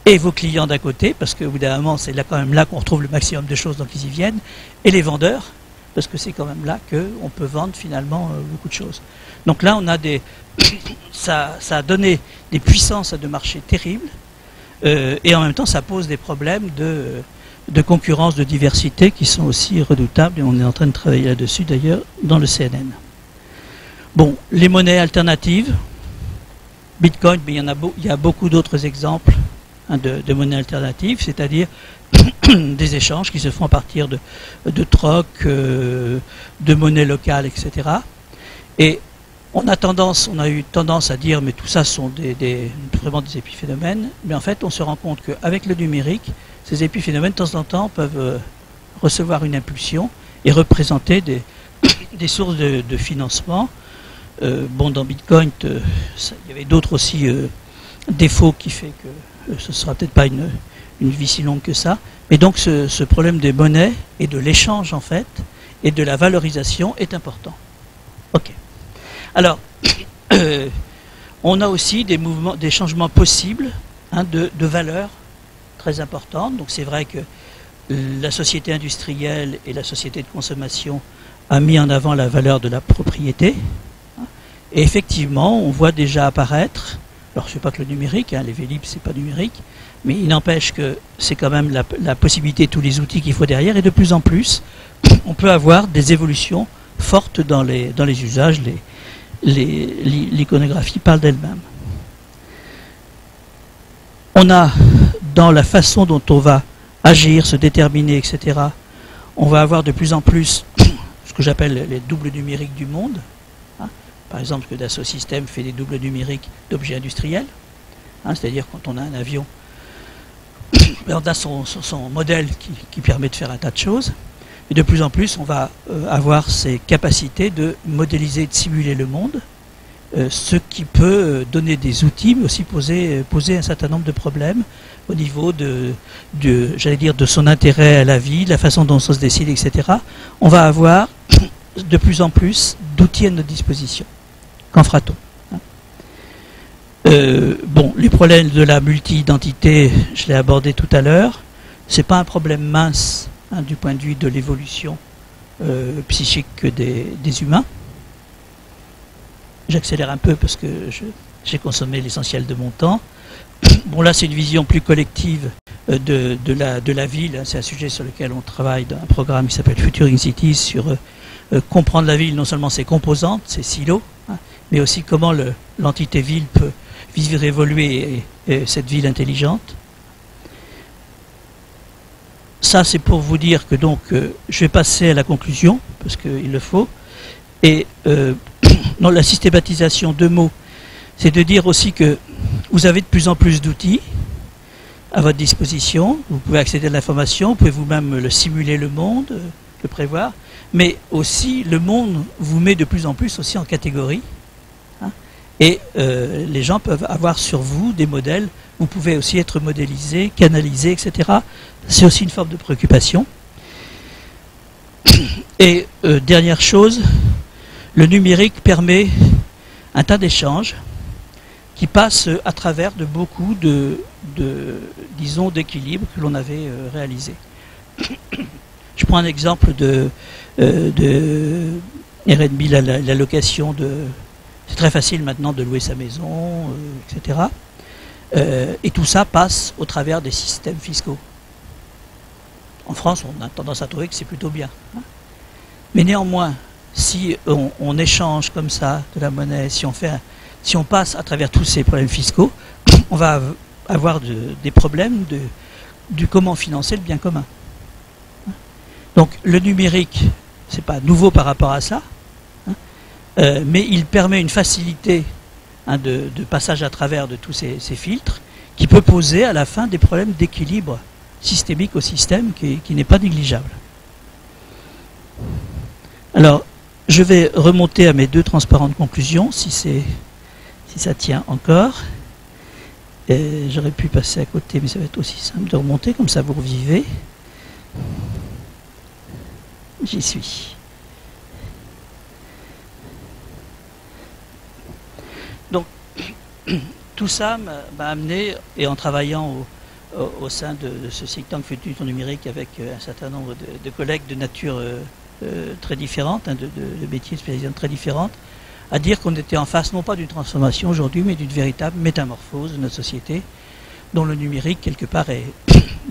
Speaker 1: et vos clients d'un côté, parce que évidemment c'est là quand même là qu'on retrouve le maximum de choses, donc ils y viennent, et les vendeurs, parce que c'est quand même là qu'on peut vendre finalement beaucoup de choses. Donc là on a ça a donné des puissances de marché terribles, et en même temps ça pose des problèmes de concurrence, de diversité qui sont aussi redoutables, et on est en train de travailler là-dessus d'ailleurs dans le CNN. Bon, les monnaies alternatives, Bitcoin, mais il y a beaucoup d'autres exemples hein, de monnaies alternatives, c'est-à-dire des échanges qui se font à partir de troc, de monnaies locales, etc. Et on a eu tendance à dire mais tout ça sont vraiment des épiphénomènes, mais en fait on se rend compte qu'avec le numérique, ces épiphénomènes de temps en temps peuvent recevoir une impulsion et représenter des sources de financement. Bon, dans Bitcoin, il y avait d'autres aussi défauts qui fait que ce ne sera peut-être pas une vie si longue que ça. Mais donc ce problème des monnaies et de l'échange en fait, et de la valorisation est important. Ok. Alors, on a aussi des changements possibles hein, de valeurs très importantes. Donc c'est vrai que la société industrielle et la société de consommation a mis en avant la valeur de la propriété. Et effectivement, on voit déjà apparaître, alors je ne sais pas que le numérique, hein, les Vélib c'est pas numérique, mais il n'empêche que c'est quand même la possibilité, tous les outils qu'il faut derrière, et de plus en plus, on peut avoir des évolutions fortes dans les usages, l'iconographie parle d'elle-même. On a, dans la façon dont on va agir, se déterminer, etc., on va avoir de plus en plus ce que j'appelle les doubles numériques du monde. Par exemple, que Dassault Systèmes fait des doubles numériques d'objets industriels. Hein, c'est-à-dire quand on a un avion, on a son modèle qui permet de faire un tas de choses. Et de plus en plus, on va avoir ces capacités de modéliser et de simuler le monde, ce qui peut donner des outils, mais aussi poser un certain nombre de problèmes au niveau j'allais dire, de son intérêt à la vie, la façon dont ça se décide, etc. On va avoir de plus en plus d'outils à notre disposition. Qu'en fera-t-on bon, les problèmes de la multi-identité, je l'ai abordé tout à l'heure. C'est pas un problème mince hein, du point de vue de l'évolution psychique des humains. J'accélère un peu parce que j'ai consommé l'essentiel de mon temps. Bon, là, c'est une vision plus collective de la ville. C'est un sujet sur lequel on travaille dans un programme qui s'appelle Futuring Cities sur comprendre la ville, non seulement ses composantes, ses silos, hein, mais aussi comment l'entité ville peut vivre, évoluer et cette ville intelligente. Ça, c'est pour vous dire que donc, je vais passer à la conclusion, parce qu'il le faut. Et dans la systématisation, deux mots, c'est de dire aussi que vous avez de plus en plus d'outils, à votre disposition. Vous pouvez accéder à l'information, vous pouvez vous-même le simuler le monde, le prévoir. Mais aussi, le monde vous met de plus en plus aussi en catégorie. Hein, et les gens peuvent avoir sur vous des modèles. Vous pouvez aussi être modélisé, canalisé, etc. C'est aussi une forme de préoccupation. Et dernière chose, le numérique permet un tas d'échanges qui passent à travers de beaucoup disons, d'équilibres que l'on avait réalisés. Je prends un exemple de Airbnb, la location de... C'est très facile maintenant de louer sa maison, etc. Et tout ça passe au travers des systèmes fiscaux. En France, on a tendance à trouver que c'est plutôt bien. Hein. Mais néanmoins, si on échange comme ça de la monnaie, si on passe à travers tous ces problèmes fiscaux, on va avoir des problèmes du comment financer le bien commun. Donc le numérique, c'est pas nouveau par rapport à ça, hein, mais il permet une facilité hein, de passage à travers de tous ces filtres qui peut poser à la fin des problèmes d'équilibre systémique au système qui n'est pas négligeable. Alors, je vais remonter à mes deux transparentes conclusions, si ça tient encore. J'aurais pu passer à côté, mais ça va être aussi simple de remonter, comme ça vous revivez. J'y suis. Donc, tout ça m'a amené, et en travaillant au sein de ce think tank futur numérique avec un certain nombre de collègues de nature très différentes, hein, de métiers spécialisés très différentes, à dire qu'on était en face non pas d'une transformation aujourd'hui, mais d'une véritable métamorphose de notre société, dont le numérique, quelque part, est...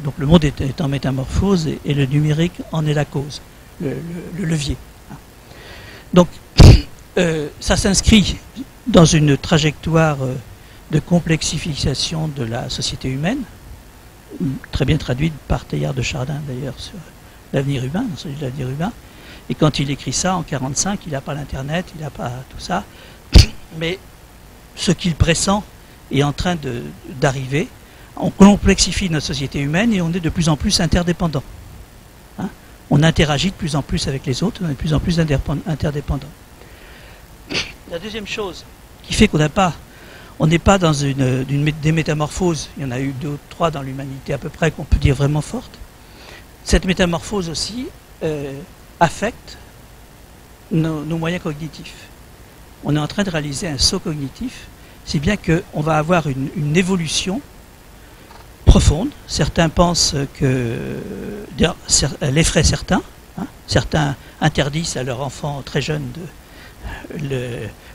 Speaker 1: Donc le monde est en métamorphose et le numérique en est la cause, le levier. Donc ça s'inscrit dans une trajectoire de complexification de la société humaine, très bien traduite par Teilhard de Chardin d'ailleurs sur l'avenir humain, dans celui de l'avenir humain. Et quand il écrit ça en 1945, il n'a pas l'Internet, il n'a pas tout ça, mais ce qu'il pressent est en train d'arriver. On complexifie notre société humaine et on est de plus en plus interdépendant. Hein, on interagit de plus en plus avec les autres, on est de plus en plus interdépendant. La deuxième chose qui fait qu'on n'est pas dans des métamorphoses, il y en a eu 2 ou 3 dans l'humanité à peu près qu'on peut dire vraiment fortes. Cette métamorphose aussi affecte nos moyens cognitifs. On est en train de réaliser un saut cognitif, si bien qu'on va avoir une évolution profonde. Certains pensent qu'elle effraie certains. Hein, certains interdisent à leurs enfants très jeunes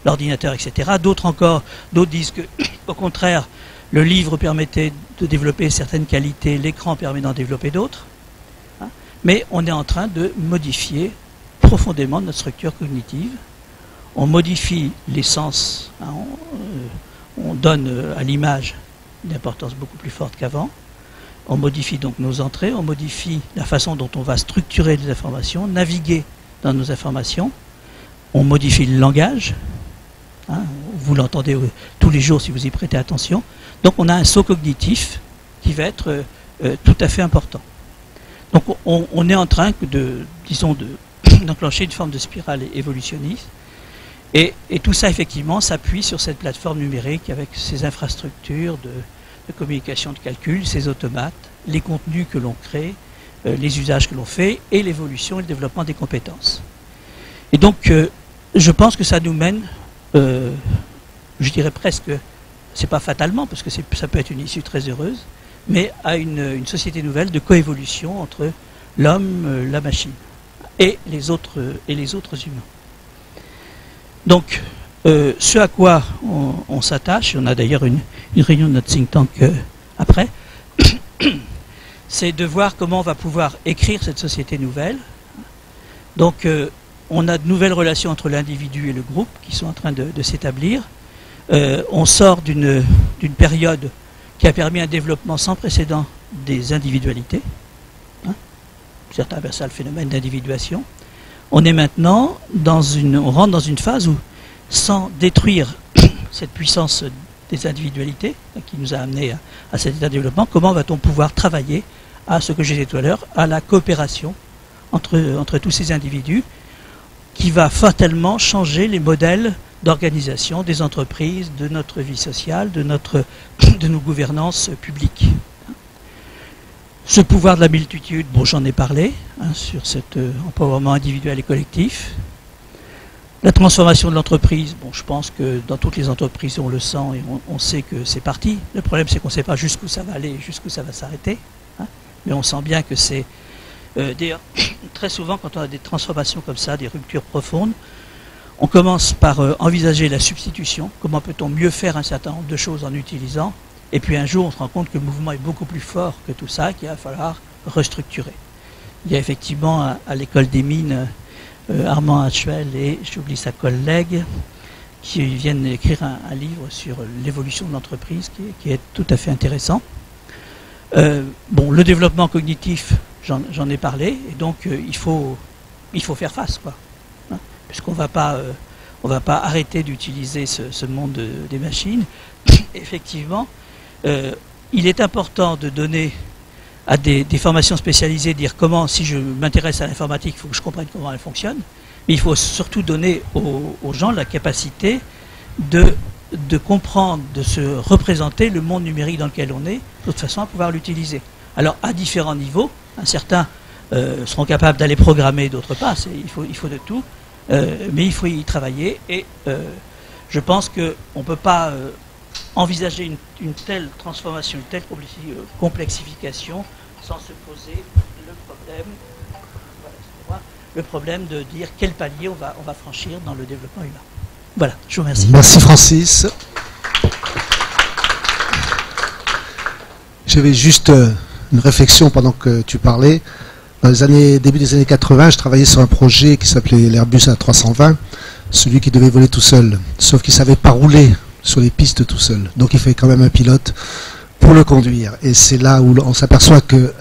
Speaker 1: l'ordinateur, etc. D'autres disent que, au contraire, le livre permettait de développer certaines qualités, l'écran permet d'en développer d'autres. Hein, mais on est en train de modifier profondément notre structure cognitive. On modifie les sens, hein, on donne à l'image une importance beaucoup plus forte qu'avant. On modifie donc nos entrées, on modifie la façon dont on va structurer les informations, naviguer dans nos informations. On modifie le langage, hein, vous l'entendez tous les jours si vous y prêtez attention. Donc on a un saut cognitif qui va être tout à fait important. Donc on est en train d'enclencher une forme de spirale évolutionniste. Et tout ça, effectivement, s'appuie sur cette plateforme numérique avec ses infrastructures de communication, de calcul, ses automates, les contenus que l'on crée, les usages que l'on fait et l'évolution et le développement des compétences. Et donc, je pense que ça nous mène, je dirais presque, c'est pas fatalement, parce que ça peut être une issue très heureuse, mais à une société nouvelle de coévolution entre l'homme, la machine et les autres humains. Donc, ce à quoi on s'attache, on a d'ailleurs une réunion de notre think tank après, c'est de voir comment on va pouvoir écrire cette société nouvelle. Donc, on a de nouvelles relations entre l'individu et le groupe qui sont en train de s'établir. On sort d'une période qui a permis un développement sans précédent des individualités. Hein, certains appellent ça le phénomène d'individuation. On est maintenant on rentre dans une phase où, sans détruire cette puissance des individualités qui nous a amenés à cet état de développement, comment va-t-on pouvoir travailler à ce que j'ai dit tout à l'heure, à la coopération entre tous ces individus qui va fatalement changer les modèles d'organisation des entreprises, de notre vie sociale, de nos gouvernances publiques. Ce pouvoir de la multitude, bon, j'en ai parlé, sur cet empowerment individuel et collectif. La transformation de l'entreprise, bon, je pense que dans toutes les entreprises, on le sent et on sait que c'est parti. Le problème, c'est qu'on ne sait pas jusqu'où ça va aller, jusqu'où ça va s'arrêter. Mais on sent bien que c'est... D'ailleurs, très souvent, quand on a des transformations comme ça, des ruptures profondes, on commence par envisager la substitution. Comment peut-on mieux faire un certain nombre de choses en utilisant? Et puis un jour, on se rend compte que le mouvement est beaucoup plus fort que tout ça, qu'il va falloir restructurer. Il y a effectivement à l'école des mines Armand Hatchwell et j'oublie sa collègue qui viennent écrire un livre sur l'évolution de l'entreprise qui est tout à fait intéressant. Bon, le développement cognitif, j'en ai parlé, et donc il faut faire face, quoi. Puisqu'on va pas arrêter d'utiliser ce monde des machines. Effectivement, il est important de donner à des formations spécialisées, dire comment, si je m'intéresse à l'informatique, il faut que je comprenne comment elle fonctionne, mais il faut surtout donner aux gens la capacité de comprendre, de se représenter le monde numérique dans lequel on est, de toute façon à pouvoir l'utiliser. Alors à différents niveaux, certains seront capables d'aller programmer, d'autres pas, il faut de tout, mais il faut y travailler, et je pense qu'on ne peut pas envisager une telle transformation, une telle complexification sans se poser le problème de dire quel palier on va franchir dans le développement humain. Voilà, je vous remercie.
Speaker 2: Merci Francis. J'avais juste une réflexion pendant que tu parlais. Dans les début des années 80, je travaillais sur un projet qui s'appelait l'Airbus A320, celui qui devait voler tout seul, sauf qu'il ne savait pas rouler sur les pistes tout seul. Donc il fallait quand même un pilote pour le conduire. Et c'est là où on s'aperçoit que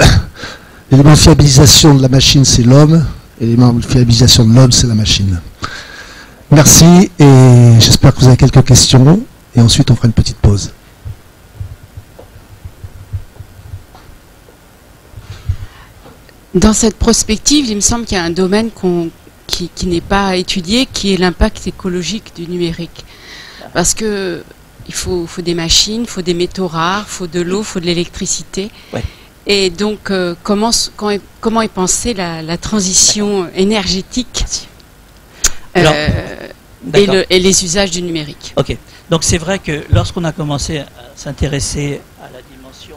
Speaker 2: l'élément de fiabilisation de la machine, c'est l'homme, et l'élément de fiabilisation de l'homme, c'est la machine. Merci, et j'espère que vous avez quelques questions, et ensuite on fera une petite pause.
Speaker 3: Dans cette prospective, il me semble qu'il y a un domaine qui n'est pas étudié, qui est l'impact écologique du numérique. Parce que il faut des machines, il faut des métaux rares, il faut de l'eau, il faut de l'électricité. Ouais. Et donc, comment est pensée la transition énergétique et les usages du numérique?
Speaker 1: Ok. Donc c'est vrai que lorsqu'on a commencé à s'intéresser à la dimension,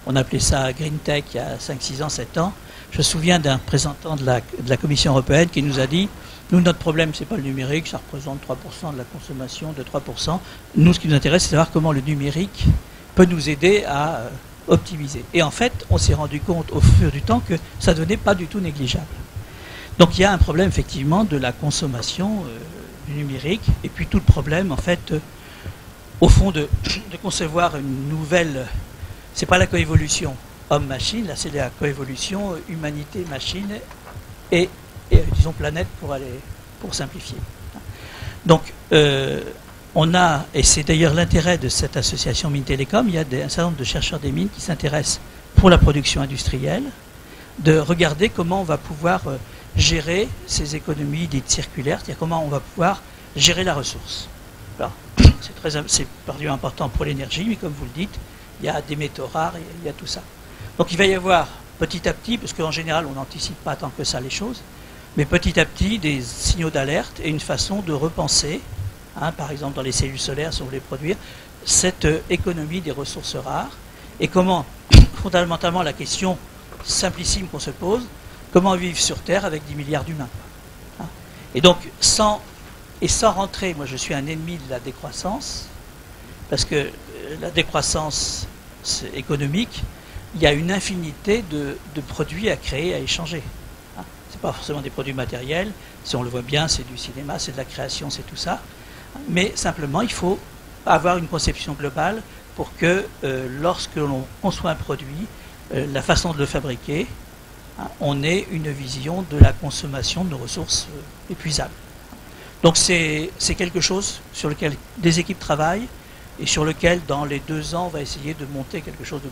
Speaker 1: on appelait ça Green Tech il y a 5, 6 ans, 7 ans, je me souviens d'un représentant de la Commission européenne qui nous a dit: nous, notre problème, c'est pas le numérique, ça représente 3% de la consommation, de 3%. Nous, ce qui nous intéresse, c'est de savoir comment le numérique peut nous aider à optimiser. Et en fait, on s'est rendu compte au fur du temps que ça ne devenait pas du tout négligeable. Donc il y a un problème, effectivement, de la consommation du numérique, et puis tout le problème, en fait, au fond, de concevoir une nouvelle... C'est pas la coévolution homme-machine, là c'est la coévolution humanité-machine et disons planète pour simplifier. Donc on a, et c'est d'ailleurs l'intérêt de cette association Mines Télécom, il y a un certain nombre de chercheurs des mines qui s'intéressent pour la production industrielle, de regarder comment on va pouvoir gérer ces économies dites circulaires, c'est-à-dire comment on va pouvoir gérer la ressource. C'est particulièrement important pour l'énergie, mais comme vous le dites, il y a des métaux rares, il y a tout ça. Donc il va y avoir petit à petit, parce qu'en général on n'anticipe pas tant que ça les choses, mais petit à petit des signaux d'alerte et une façon de repenser, par exemple dans les cellules solaires si on voulait produire, cette économie des ressources rares, et comment, fondamentalement la question simplissime qu'on se pose, comment vivre sur Terre avec 10 milliards d'humains. Et donc sans rentrer, moi je suis un ennemi de la décroissance, parce que la décroissance économique, il y a une infinité de produits à créer, à échanger. Ce n'est pas forcément des produits matériels, si on le voit bien, c'est du cinéma, c'est de la création, c'est tout ça. Mais simplement, il faut avoir une conception globale pour que lorsque l'on conçoit un produit, la façon de le fabriquer, on ait une vision de la consommation de nos ressources épuisables. Donc c'est quelque chose sur lequel des équipes travaillent. et sur lequel, dans les 2 ans, on va essayer de monter quelque chose de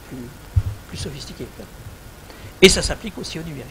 Speaker 1: plus sophistiqué. Et ça s'applique aussi au numérique.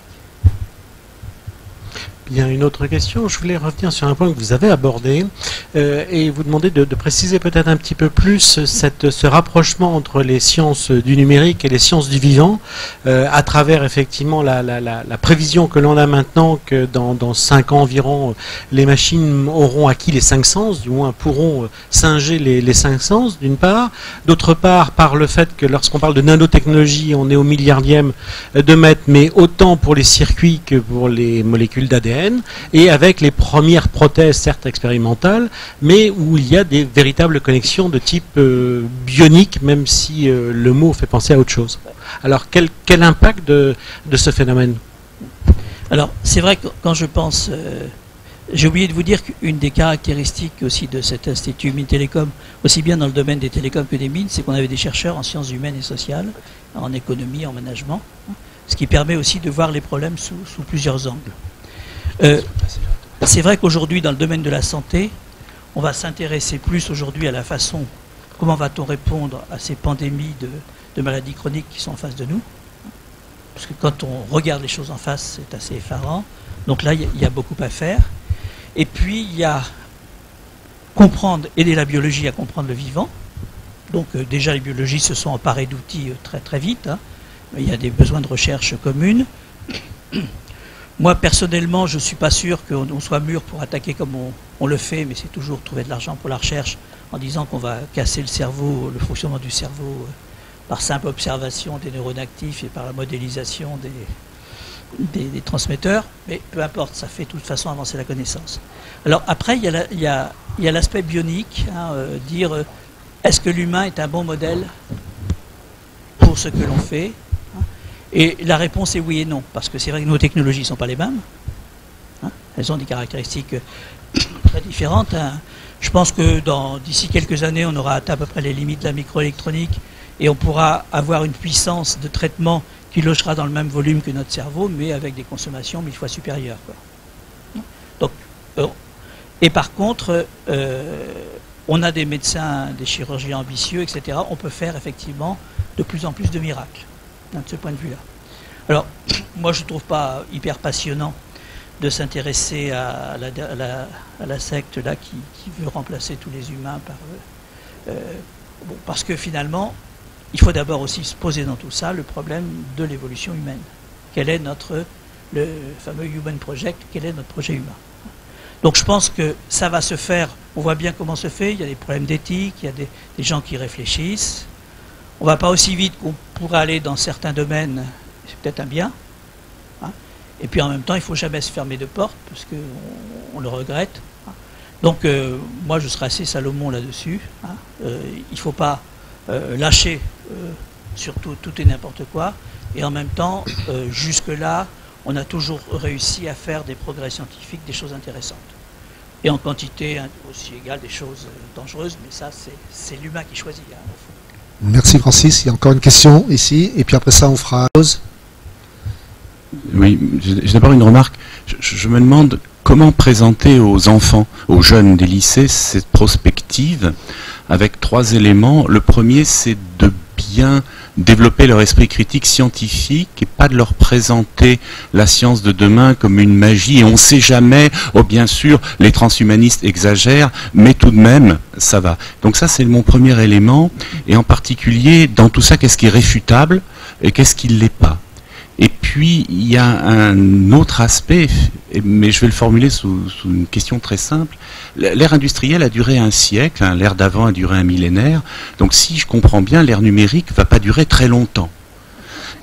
Speaker 4: Bien, une autre question. Je voulais revenir sur un point que vous avez abordé et vous demander de préciser peut-être un petit peu plus ce rapprochement entre les sciences du numérique et les sciences du vivant à travers effectivement la prévision que l'on a maintenant que dans 5 ans environ, les machines auront acquis les 5 sens, du moins pourront singer les 5 sens d'une part. D'autre part, par le fait que lorsqu'on parle de nanotechnologie, on est au milliardième de mètre, mais autant pour les circuits que pour les molécules d'ADN. Et avec les premières prothèses, certes expérimentales, mais où il y a des véritables connexions de type bionique, même si le mot fait penser à autre chose. Alors, quel impact de ce phénomène?
Speaker 1: Alors, c'est vrai que quand je pense... j'ai oublié de vous dire qu'une des caractéristiques aussi de cet institut Mines-Télécom, aussi bien dans le domaine des télécoms que des mines, c'est qu'on avait des chercheurs en sciences humaines et sociales, en économie, en management, ce qui permet aussi de voir les problèmes sous plusieurs angles. C'est vrai qu'aujourd'hui, dans le domaine de la santé, on va s'intéresser plus aujourd'hui à la façon, comment va-t-on répondre à ces pandémies de maladies chroniques qui sont en face de nous. Parce que quand on regarde les choses en face, c'est assez effarant. Donc là, il y a beaucoup à faire. Et puis, il y a aider la biologie à comprendre le vivant. Donc déjà, les biologistes se sont emparés d'outils très très vite. Il y a des besoins de recherche communes. Moi, personnellement, je ne suis pas sûr qu'on soit mûr pour attaquer comme on le fait, mais c'est toujours trouver de l'argent pour la recherche en disant qu'on va casser le cerveau, le fonctionnement du cerveau, par simple observation des neurones actifs et par la modélisation des transmetteurs. Mais peu importe, ça fait de toute façon avancer la connaissance. Alors après, il y a l'aspect bionique, dire est-ce que l'humain est un bon modèle pour ce que l'on fait? Et la réponse est oui et non, parce que c'est vrai que nos technologies ne sont pas les mêmes. Elles ont des caractéristiques très différentes. Je pense que d'ici quelques années, on aura atteint à peu près les limites de la microélectronique et on pourra avoir une puissance de traitement qui logera dans le même volume que notre cerveau, mais avec des consommations 1000 fois supérieures. Donc, et par contre, on a des médecins, des chirurgiens ambitieux, etc. On peut faire effectivement de plus en plus de miracles. De ce point de vue-là. Alors, moi, je ne trouve pas hyper passionnant de s'intéresser à la secte là qui veut remplacer tous les humains par... parce que finalement, il faut d'abord aussi se poser dans tout ça le problème de l'évolution humaine. Quel est le fameux Human Project, quel est notre projet humain? Donc je pense que ça va se faire, on voit bien comment se fait, il y a des problèmes d'éthique, il y a des gens qui réfléchissent. On ne va pas aussi vite qu'on pourrait aller dans certains domaines, c'est peut-être un bien. Et puis en même temps, il ne faut jamais se fermer de porte, parce qu'on le regrette. Donc moi, je serai assez Salomon là-dessus. Il ne faut pas lâcher sur tout et n'importe quoi. Et en même temps, jusque-là, on a toujours réussi à faire des progrès scientifiques, des choses intéressantes. Et en quantité aussi égale des choses dangereuses, mais ça, c'est l'humain qui choisit, au fond.
Speaker 2: Merci Francis. Il y a encore une question ici, et puis après ça on fera pause.
Speaker 5: Oui, j'ai d'abord une remarque. Je me demande comment présenter aux enfants, aux jeunes des lycées, cette prospective avec 3 éléments. Le premier, c'est de bien développer leur esprit critique scientifique et pas de leur présenter la science de demain comme une magie. Et on ne sait jamais, bien sûr, les transhumanistes exagèrent, mais tout de même, ça va. Donc ça, c'est mon premier élément. Et en particulier, dans tout ça, qu'est-ce qui est réfutable et qu'est-ce qui ne l'est pas? Et puis, il y a un autre aspect, mais je vais le formuler sous une question très simple. L'ère industrielle a duré un siècle, l'ère d'avant a duré un millénaire. Donc, si je comprends bien, l'ère numérique ne va pas durer très longtemps.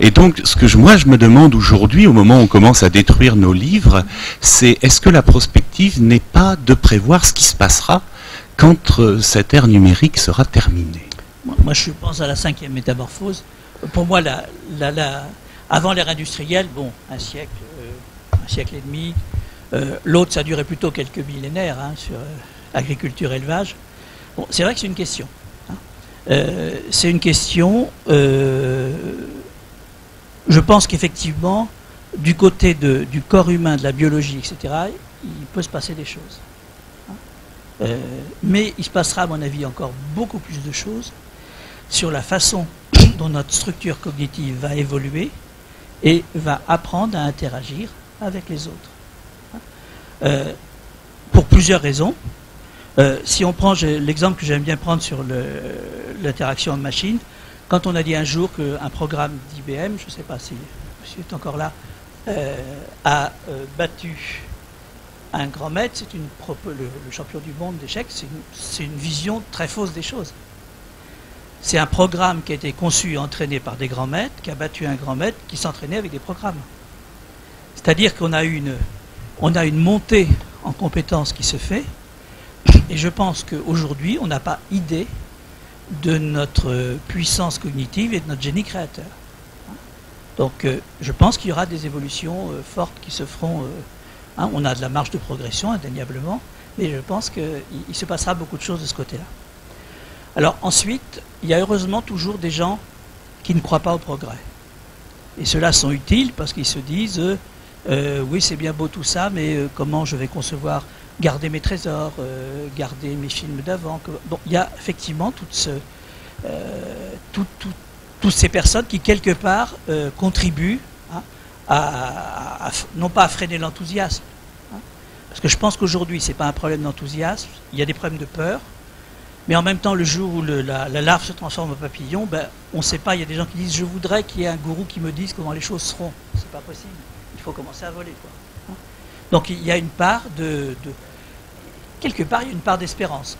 Speaker 5: Et donc, ce que moi je me demande aujourd'hui, au moment où on commence à détruire nos livres, c'est est-ce que la prospective n'est pas de prévoir ce qui se passera quand cette ère numérique sera terminée?
Speaker 1: Moi, je pense à la 5e métamorphose. Pour moi, avant l'ère industrielle, bon, un siècle et demi. L'autre, ça a duré plutôt quelques millénaires, sur agriculture, élevage. Bon, c'est vrai que c'est une question. C'est une question. Je pense qu'effectivement, du côté du corps humain, de la biologie, etc., il peut se passer des choses. Mais il se passera, à mon avis, encore beaucoup plus de choses sur la façon dont notre structure cognitive va évoluer et va apprendre à interagir avec les autres. Pour plusieurs raisons. Si on prend l'exemple que j'aime bien prendre sur l'interaction homme-machine, quand on a dit un jour qu'un programme d'IBM, je ne sais pas si monsieur est encore là, a battu un grand maître, c'est le champion du monde d'échecs, c'est une vision très fausse des choses. C'est un programme qui a été conçu et entraîné par des grands maîtres, qui a battu un grand maître qui s'entraînait avec des programmes. C'est-à-dire qu'on a une montée en compétences qui se fait, et je pense qu'aujourd'hui, on n'a pas idée de notre puissance cognitive et de notre génie créateur. Donc je pense qu'il y aura des évolutions fortes qui se feront. On a de la marge de progression, indéniablement, mais je pense qu'il se passera beaucoup de choses de ce côté-là. Alors ensuite, il y a heureusement toujours des gens qui ne croient pas au progrès. Et ceux-là sont utiles parce qu'ils se disent oui, c'est bien beau tout ça, mais comment je vais concevoir garder mes trésors, garder mes films d'avant. Bon, il y a effectivement toutes ces personnes qui, quelque part, contribuent non pas à freiner l'enthousiasme. Parce que je pense qu'aujourd'hui, ce n'est pas un problème d'enthousiasme, il y a des problèmes de peur. Mais en même temps, le jour où la larve se transforme en papillon, on ne sait pas, il y a des gens qui disent « je voudrais qu'il y ait un gourou qui me dise comment les choses seront ». C'est pas possible, il faut commencer à voler, quoi. Donc il y a une part quelque part, il y a une part d'espérance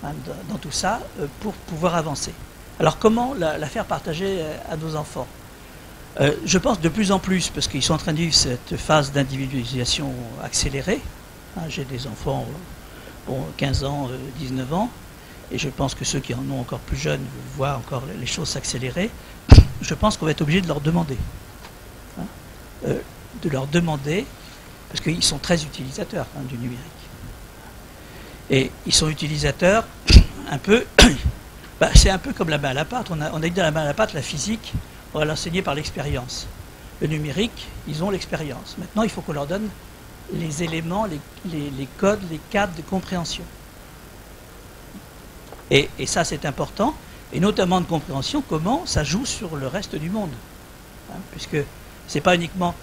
Speaker 1: dans tout ça pour pouvoir avancer. Alors comment la faire partager à nos enfants? Je pense de plus en plus, parce qu'ils sont en train de vivre cette phase d'individualisation accélérée. J'ai des enfants, 15 ans, 19 ans, et je pense que ceux qui en ont encore plus jeunes voient encore les choses s'accélérer. Je pense qu'on va être obligé de leur demander. Parce qu'ils sont très utilisateurs du numérique. Et ils sont utilisateurs un peu, c'est un peu comme la main à la pâte. On a dit dans la main à la pâte, la physique, on va l'enseigner par l'expérience. Le numérique, ils ont l'expérience. Maintenant, il faut qu'on leur donne les éléments, les codes, les cadres de compréhension. Et ça, c'est important, et notamment de compréhension, comment ça joue sur le reste du monde. Puisque ce n'est pas uniquement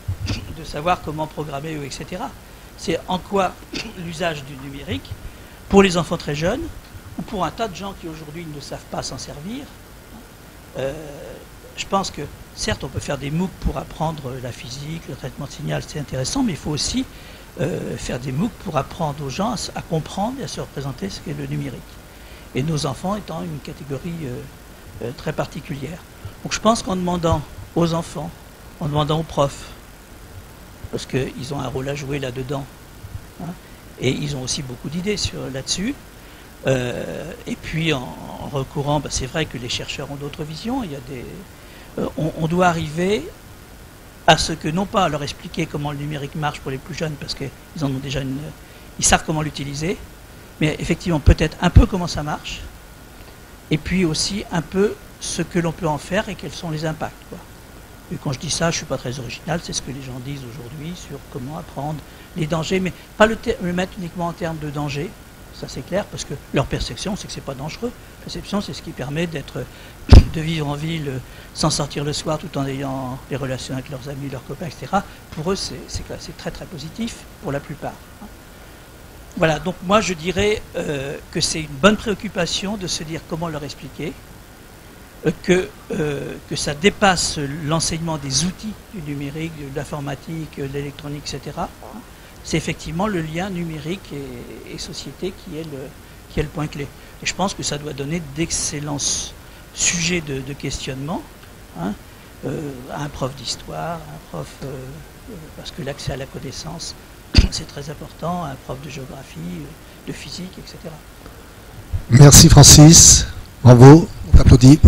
Speaker 1: de savoir comment programmer, etc. C'est en quoi l'usage du numérique, pour les enfants très jeunes, ou pour un tas de gens qui aujourd'hui ne savent pas s'en servir. Je pense que, certes, on peut faire des MOOC pour apprendre la physique, le traitement de signal, c'est intéressant, mais il faut aussi faire des MOOC pour apprendre aux gens à comprendre et à se représenter ce qu'est le numérique. Et nos enfants étant une catégorie très particulière. Donc je pense qu'en demandant aux enfants, en demandant aux profs, parce qu'ils ont un rôle à jouer là-dedans, et ils ont aussi beaucoup d'idées là-dessus, et puis en recourant, c'est vrai que les chercheurs ont d'autres visions, on doit arriver à ce que, non pas leur expliquer comment le numérique marche pour les plus jeunes, parce qu'ils en ont déjà ils savent comment l'utiliser, mais effectivement peut-être un peu comment ça marche, et puis aussi un peu ce que l'on peut en faire et quels sont les impacts, quoi. Et quand je dis ça, je ne suis pas très original, c'est ce que les gens disent aujourd'hui sur comment apprendre les dangers, mais pas le mettre uniquement en termes de danger, ça c'est clair, parce que leur perception, c'est que c'est pas dangereux. Perception, c'est ce qui permet de vivre en ville sans sortir le soir tout en ayant des relations avec leurs amis, leurs copains, etc. Pour eux, c'est très très positif pour la plupart. Voilà, donc moi je dirais que c'est une bonne préoccupation de se dire comment leur expliquer, que ça dépasse l'enseignement des outils du numérique, de l'informatique, de l'électronique, etc. C'est effectivement le lien numérique et société qui est le point clé. Et je pense que ça doit donner d'excellents sujets de questionnement à un prof d'histoire, parce que l'accès à la connaissance, c'est très important, à un prof de géographie, de physique, etc.
Speaker 2: Merci Francis, bravo, on t'applaudit.